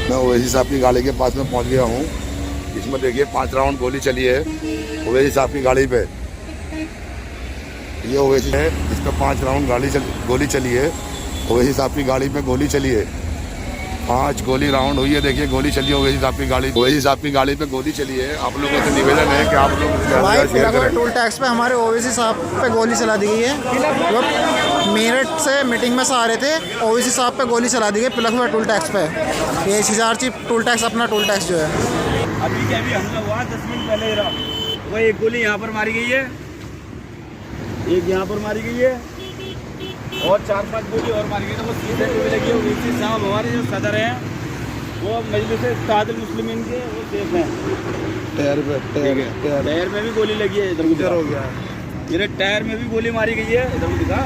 मैं ओवैसी साहब की गाड़ी के पास में पहुंच गया हूँ। इसमें देखिए 5 राउंड गोली चली है ओवैसी साहब की गाड़ी पे। ये ओवैसी है, इस पर 5 राउंड गोली चली है। ओवैसी साहब की गाड़ी पे गोली चली है, 5 गोली राउंड हुई है। देखिए गोली चली है ओवैसी साहब की गाड़ी पे गोली चली है। आप लोगों से निवेदन है कि आप लोग शेयर करें। टोल टैक्स पे हमारे ओवैसी साहब पे गोली चला दी गई है। वो मेरठ से मीटिंग में से आ रहे थे, ओवैसी साहब पे गोली चला दी गई पिलखुआ टोल टैक्स पे। ये हिसारची टोल टैक्स, अपना टोल टैक्स जो है। अभी क्या भी हमला हुआ 10 मिनट पहले ही रहा। वो एक गोली यहाँ पर मारी गई है, एक यहाँ पर मारी गई है और 4-5 गोली और मारी गई। तो वो सीधे गोली लगी है। ओवैसी साहब हमारे जो सदर हैं वो मजलिस इत्तेहादुल मुस्लिमीन के वो सेफ हैं। टायर में भी गोली लगी है। इधर हो गया, ये टायर में भी गोली मारी गई है। इधर को दिखा,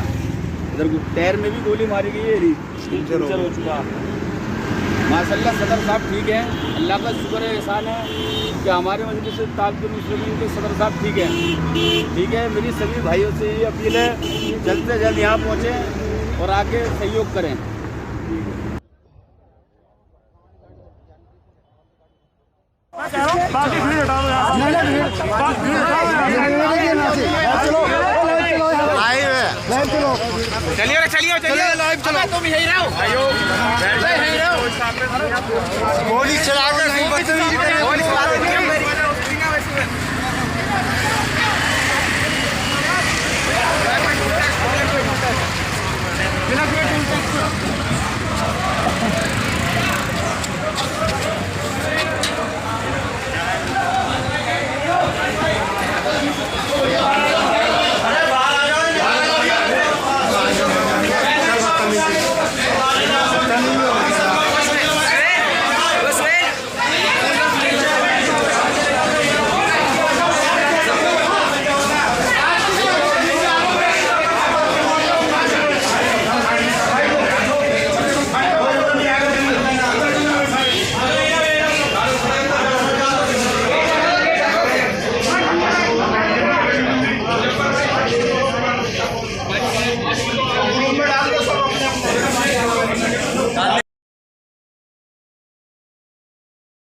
इधर टायर में भी गोली मारी गई है। पंचर हो चुका। माशाल्लाह सदर साहब ठीक है, अल्लाह का शुक्र है, एहसान है कि हमारे मजलिस इत्तेहादुल मुस्लिमीन के सदर साहब ठीक है। ठीक है, मेरी सभी भाइयों से ये अपील है जल्द से जल्द यहाँ पहुँचें और आके सहयोग करें। चलिए लाइव चलो, तुम यही रहो।